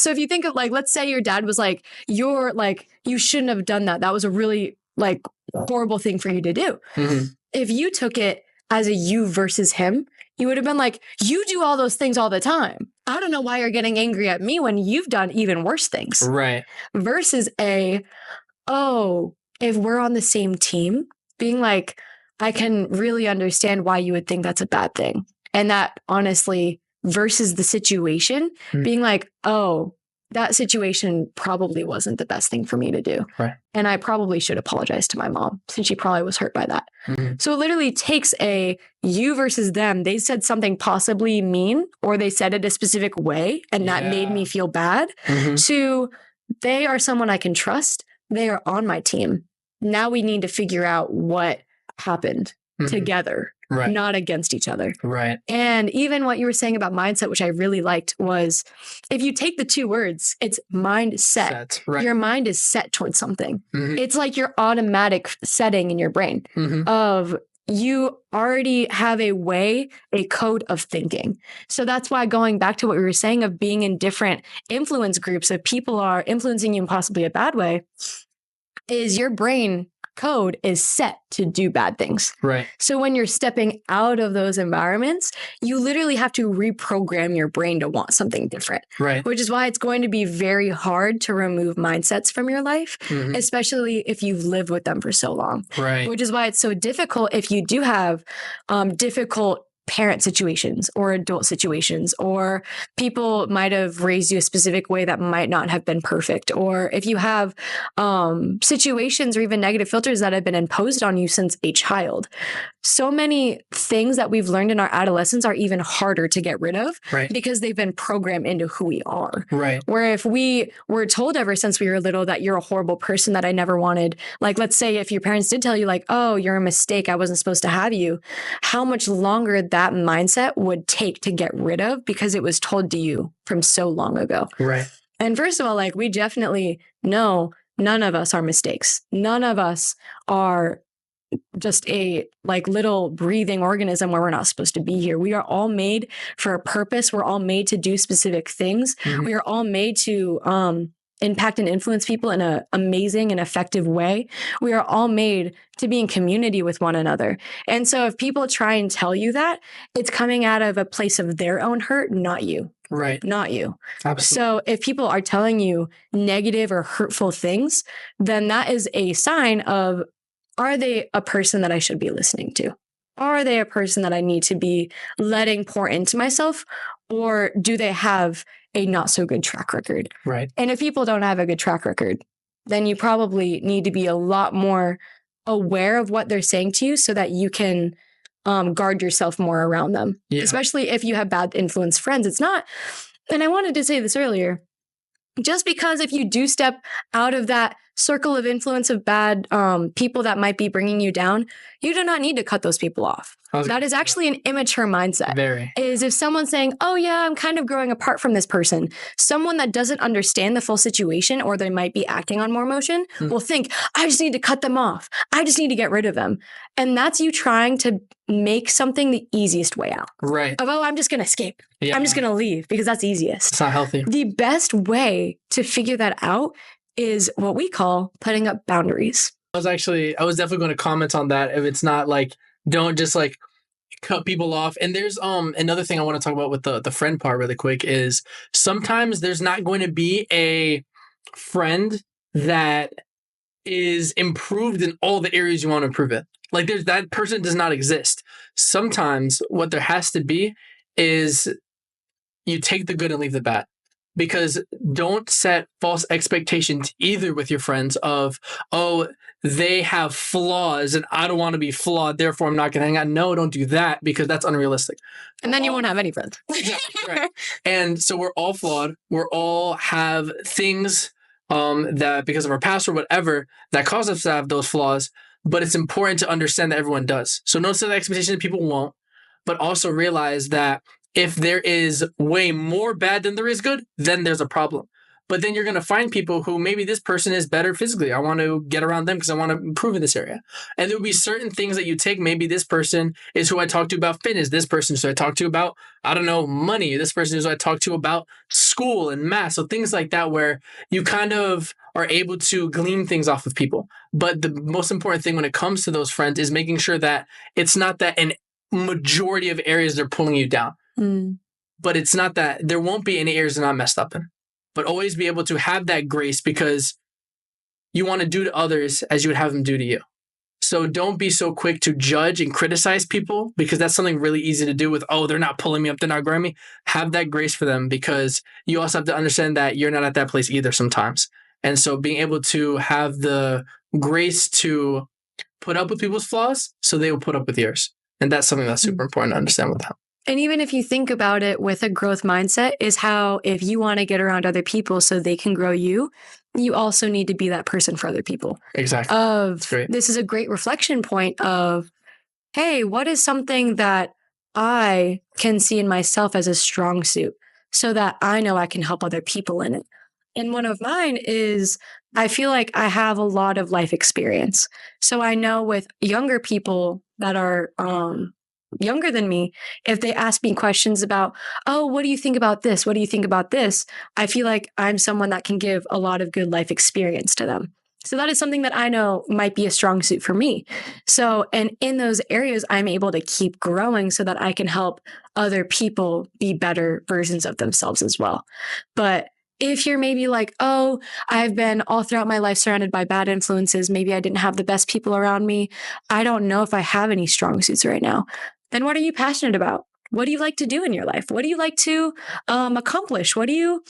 So if you think of like, let's say your dad was like, you're like, you shouldn't have done that. That was a really like horrible thing for you to do. Mm-hmm. If you took it as a you versus him, you would have been like, you do all those things all the time. I don't know why you're getting angry at me when you've done even worse things. Right. Versus if we're on the same team, being like, I can really understand why you would think that's a bad thing. And that honestly, versus the situation, being like, oh, that situation probably wasn't the best thing for me to do. Right. And I probably should apologize to my mom since she probably was hurt by that. Mm-hmm. So it literally takes a you versus them. They said something possibly mean, or they said it a specific way, and that made me feel bad. Mm-hmm. To they are someone I can trust. They are on my team. Now we need to figure out what happened together, right, not against each other. Right. And even what you were saying about mindset, which I really liked, was if you take the two words, it's mindset. Right. Your mind is set towards something. Mm-hmm. It's like your automatic setting in your brain of you already have a code of thinking. So that's why going back to what we were saying of being in different influence groups, if people are influencing you in possibly a bad way, is your brain code is set to do bad things. Right. So when you're stepping out of those environments, you literally have to reprogram your brain to want something different. Right. Which is why it's going to be very hard to remove mindsets from your life, especially if you've lived with them for so long. Right. Which is why it's so difficult if you do have difficult parent situations or adult situations, or people might have raised you a specific way that might not have been perfect, or if you have situations or even negative filters that have been imposed on you since a child. So many things that we've learned in our adolescence are even harder to get rid of because they've been programmed into who we are. Right. Where if we were told ever since we were little that you're a horrible person that I never wanted, like let's say if your parents did tell you like, oh, you're a mistake, I wasn't supposed to have you, how much longer that mindset would take to get rid of because it was told to you from so long ago. Right. And first of all, like we definitely know none of us are mistakes. None of us are just a like little breathing organism where we're not supposed to be here. We are all made for a purpose. We're all made to do specific things. We are all made to impact and influence people in an amazing and effective way. We are all made to be in community with one another. And so if people try and tell you that, it's coming out of a place of their own hurt, not you. Right. Not you. Absolutely. So if people are telling you negative or hurtful things, then that is a sign of, are they a person that I should be listening to? Are they a person that I need to be letting pour into myself? Or do they have a not so good track record? Right. And if people don't have a good track record, then you probably need to be a lot more aware of what they're saying to you so that you can guard yourself more around them. Yeah. Especially if you have bad influence friends. It's not, and I wanted to say this earlier, just because if you do step out of that circle of influence of bad people that might be bringing you down, you do not need to cut those people off. That is actually an immature mindset. Very. Is if someone's saying, oh yeah, I'm kind of growing apart from this person, someone that doesn't understand the full situation, or they might be acting on more emotion, will think, I just need to cut them off. I just need to get rid of them. And that's you trying to make something the easiest way out. Right. Of, oh, I'm just going to escape. Yeah. I'm just going to leave because that's easiest. It's not healthy. The best way to figure that out is what we call putting up boundaries. I was definitely going to comment on that. If it's not like, don't just like cut people off. And there's another thing I want to talk about with the friend part really quick is sometimes there's not going to be a friend that is improved in all the areas you want to improve it. Like that person does not exist. Sometimes what there has to be is you take the good and leave the bad. Because don't set false expectations either with your friends of, oh, they have flaws and I don't want to be flawed, therefore I'm not going to hang out. No, don't do that because that's unrealistic. And then you won't have any friends. Yeah, right. And so we're all flawed. We're all have things that because of our past or whatever that cause us to have those flaws. But it's important to understand that everyone does. So don't set the expectation that people won't, but also realize that if there is way more bad than there is good, then there's a problem. But then you're going to find people who maybe this person is better physically. I want to get around them because I want to improve in this area. And there will be certain things that you take. Maybe this person is who I talk to about fitness. This person is who I talk to about, I don't know, money. This person is who I talk to about school and math. So things like that where you kind of are able to glean things off of people. But the most important thing when it comes to those friends is making sure that it's not that in majority of areas they're pulling you down. Mm. But it's not that there won't be any areas they're not messed up in. But always be able to have that grace because you want to do to others as you would have them do to you. So don't be so quick to judge and criticize people because that's something really easy to do with, oh, they're not pulling me up, they're not growing me. Have that grace for them because you also have to understand that you're not at that place either sometimes. And so being able to have the grace to put up with people's flaws so they will put up with yours. And that's something that's super important to understand with that. And even if you think about it with a growth mindset, is how if you want to get around other people so they can grow you, you also need to be that person for other people. Exactly. This is a great reflection point of, hey, what is something that I can see in myself as a strong suit so that I know I can help other people in it? And one of mine is I feel like I have a lot of life experience. So I know with younger people that are younger than me, if they ask me questions about, oh, what do you think about this? What do you think about this? I feel like I'm someone that can give a lot of good life experience to them. So that is something that I know might be a strong suit for me. So, and in those areas, I'm able to keep growing so that I can help other people be better versions of themselves as well. But if you're maybe like, oh, I've been all throughout my life surrounded by bad influences, maybe I didn't have the best people around me, I don't know if I have any strong suits right now, then what are you passionate about? What do you like to do in your life? What do you like to accomplish? What do you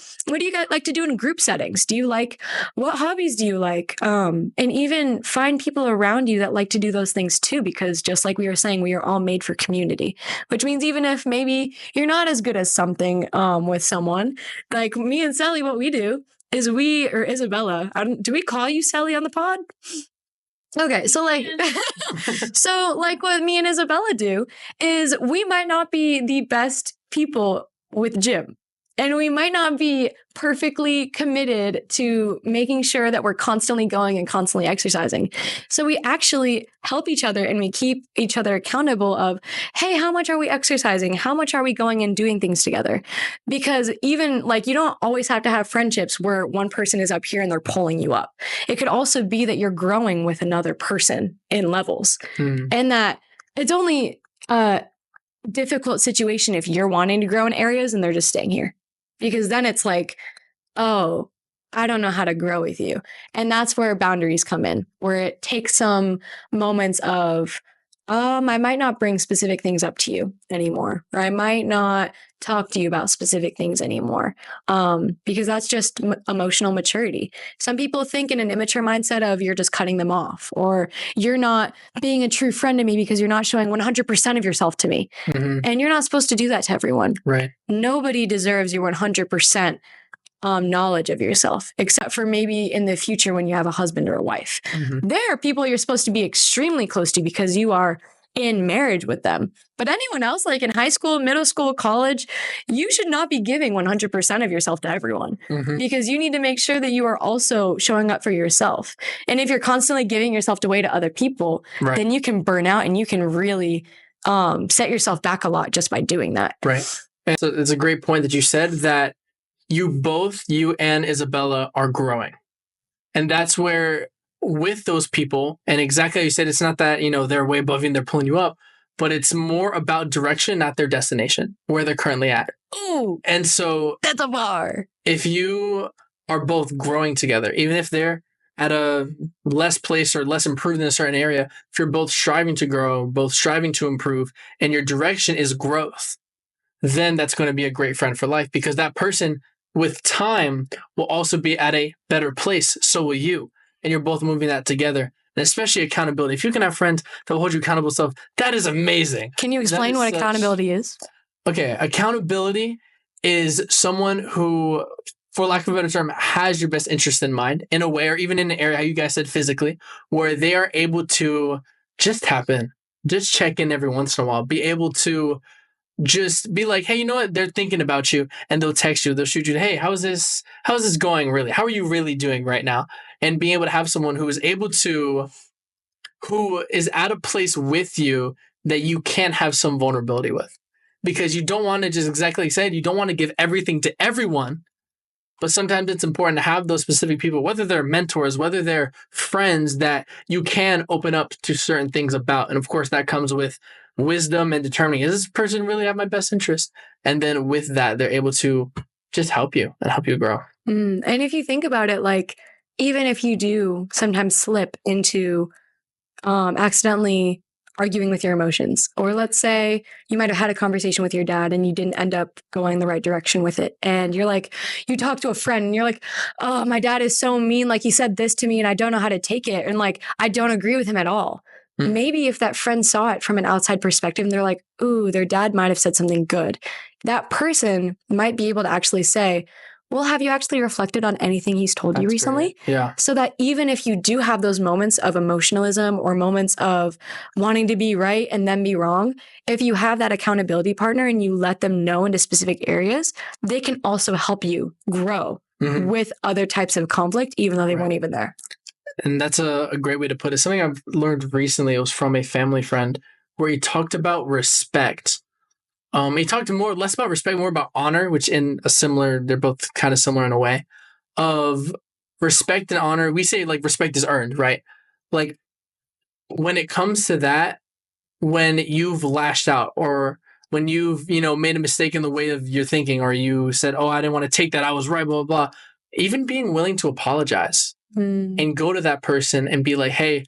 guys like to do in group settings? What hobbies do you like? And even find people around you that like to do those things too, because just like we were saying, we are all made for community, which means even if maybe you're not as good as something with someone, like me and Sally, what we do is or Isabella, do we call you Sally on the pod? Okay, so like what me and Isabella do is we might not be the best people with gym, and we might not be perfectly committed to making sure that we're constantly going and constantly exercising. So we actually help each other and we keep each other accountable of, hey, how much are we exercising? How much are we going and doing things together? Because even like you don't always have to have friendships where one person is up here and they're pulling you up. It could also be that you're growing with another person in levels, and that it's only a difficult situation if you're wanting to grow in areas and they're just staying here. Because then it's like, oh, I don't know how to grow with you. And that's where boundaries come in, where it takes some moments of, I might not bring specific things up to you anymore, or I might not talk to you about specific things anymore, because that's just emotional maturity. Some people think in an immature mindset of you're just cutting them off, or you're not being a true friend to me because you're not showing 100% of yourself to me. Mm-hmm. And you're not supposed to do that to everyone. Right. Nobody deserves your 100% knowledge of yourself, except for maybe in the future when you have a husband or a wife. Mm-hmm. There are people you're supposed to be extremely close to because you are in marriage with them. But anyone else, like in high school, middle school, college, you should not be giving 100% of yourself to everyone, because you need to make sure that you are also showing up for yourself. And if you're constantly giving yourself away to other people, then you can burn out and you can really set yourself back a lot just by doing that. Right. And so it's a great point that you said that you and Isabella are growing. And that's where with those people, and exactly how you said, it's not that, they're way above you and they're pulling you up, but it's more about direction, not their destination, where they're currently at. Ooh. And so that's a bar. If you are both growing together, even if they're at a less place or less improved in a certain area, if you're both striving to grow, both striving to improve, and your direction is growth, then that's going to be a great friend for life, because that person with time will also be at a better place. So will you. And you're both moving that together. And especially accountability. If you can have friends that will hold you accountable stuff, that is amazing. Can you explain what accountability is? Okay. Accountability is someone who, for lack of a better term, has your best interest in mind in a way, or even in an area, how you guys said physically, where they are able to just tap in, just check in every once in a while, be able to just be like, hey, you know what? They're thinking about you, and they'll text you, they'll shoot you, hey, how's this going really? How are you really doing right now? And being able to have someone who is at a place with you that you can have some vulnerability with, because you don't want to just, exactly like I said, you don't want to give everything to everyone, But sometimes it's important to have those specific people, whether they're mentors, whether they're friends that you can open up to certain things about. And of course, that comes with wisdom and determining, is this person really have my best interest? And then with that, they're able to just help you and help you grow. And if you think about it, like, even if you do sometimes slip into accidentally arguing with your emotions, or let's say you might have had a conversation with your dad and you didn't end up going the right direction with it. And you're like, you talk to a friend and you're like, oh, my dad is so mean. Like, he said this to me and I don't know how to take it. And like, I don't agree with him at all. Maybe if that friend saw it from an outside perspective and they're like, ooh, their dad might have said something good, that person might be able to actually say, well, have you actually reflected on anything he's told you recently? Great. Yeah. So that even if you do have those moments of emotionalism or moments of wanting to be right and then be wrong, if you have that accountability partner and you let them know into specific areas, they can also help you grow with other types of conflict, even though they weren't even there. And that's a great way to put it. Something I've learned recently, it was from a family friend, where he talked about respect. He talked less about respect, more about honor, which they're both kind of similar in a way. Of respect and honor, we say like respect is earned, right? Like when it comes to that, when you've lashed out or when you've, made a mistake in the way of your thinking, or you said, oh, I didn't want to take that, I was right, blah, blah, blah. Even being willing to apologize and go to that person and be like, hey,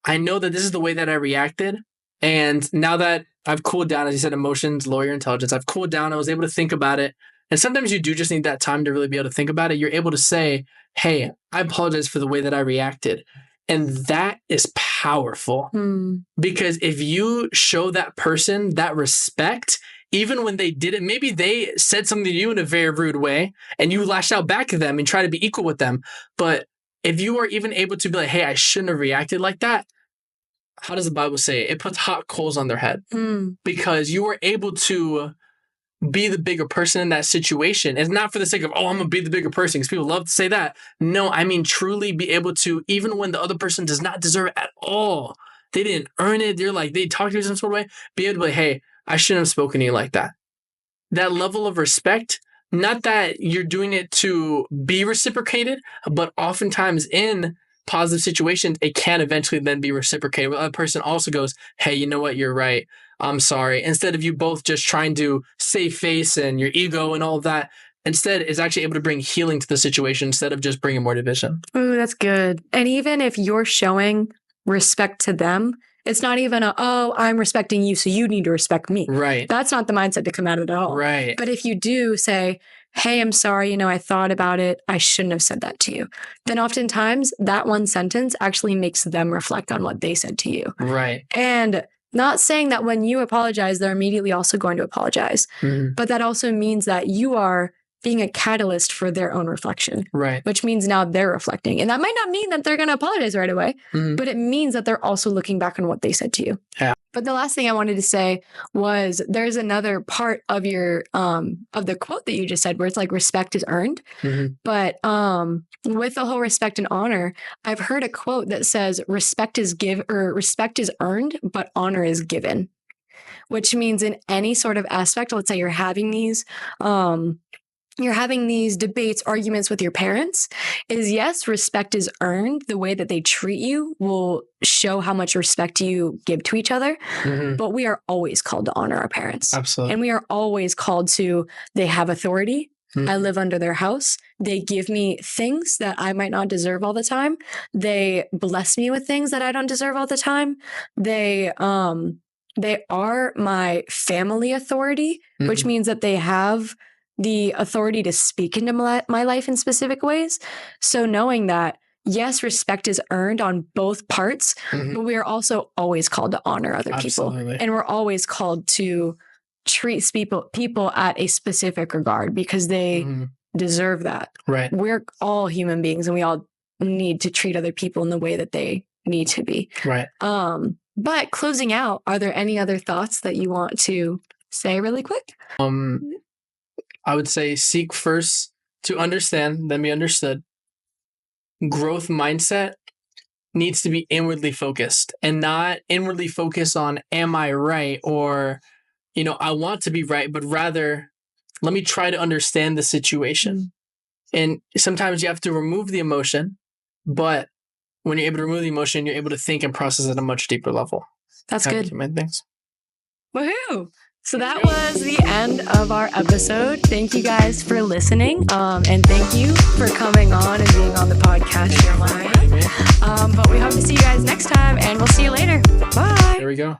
I know that this is the way that I reacted. And now that I've cooled down, as you said, emotions, lower your intelligence, I've cooled down, I was able to think about it. And sometimes you do just need that time to really be able to think about it. You're able to say, hey, I apologize for the way that I reacted. And that is powerful because if you show that person that respect, even when they did it, maybe they said something to you in a very rude way and you lashed out back at them and try to be equal with them. But if you are even able to be like, hey, I shouldn't have reacted like that. How does the Bible say it? It puts hot coals on their head because you were able to be the bigger person in that situation. It's not for the sake of, oh, I'm going to be the bigger person, because people love to say that. No, I mean, truly be able to, even when the other person does not deserve it at all, they didn't earn it. They're like, they talk to you some sort of way, be able to be like, hey, I shouldn't have spoken to you like that. That level of respect, not that you're doing it to be reciprocated, but oftentimes in positive situations, it can eventually then be reciprocated. Where the other person also goes, hey, you know what? You're right. I'm sorry. Instead of you both just trying to save face and your ego and all of that, instead is actually able to bring healing to the situation instead of just bringing more division. Ooh, that's good. And even if you're showing respect to them, it's not even oh, I'm respecting you, so you need to respect me. Right. That's not the mindset to come out of it at all. Right. But if you do say, hey, I'm sorry, I thought about it, I shouldn't have said that to you, then oftentimes that one sentence actually makes them reflect on what they said to you. Right. And not saying that when you apologize, they're immediately also going to apologize. But that also means that you are being a catalyst for their own reflection. Right. Which means now they're reflecting. And that might not mean that they're going to apologize right away, but it means that they're also looking back on what they said to you. Yeah. But the last thing I wanted to say was there's another part of your of the quote that you just said where it's like respect is earned. But with the whole respect and honor, I've heard a quote that says respect is earned, but honor is given. Which means in any sort of aspect, let's say you're having these debates, arguments with your parents, is yes, respect is earned. The way that they treat you will show how much respect you give to each other. But we are always called to honor our parents. Absolutely. And we are always called to, they have authority. I live under their house. They give me things that I might not deserve all the time. They bless me with things that I don't deserve all the time. They are my family authority, which means that they have the authority to speak into my life in specific ways. So knowing that, yes, respect is earned on both parts, but we are also always called to honor other people. And we're always called to treat people at a specific regard because they deserve that. Right. We're all human beings and we all need to treat other people in the way that they need to be. Right. But closing out, are there any other thoughts that you want to say really quick? I would say seek first to understand, then be understood. Growth mindset needs to be inwardly focused and not inwardly focused on, am I right? Or, I want to be right, but rather let me try to understand the situation. And sometimes you have to remove the emotion, but when you're able to remove the emotion, you're able to think and process at a much deeper level. That's Happy good. to make things. Woohoo! So that was the end of our episode. Thank you guys for listening. And thank you for coming on and being on the podcast, Jeremiah. But we hope to see you guys next time, and we'll see you later. Bye. There we go.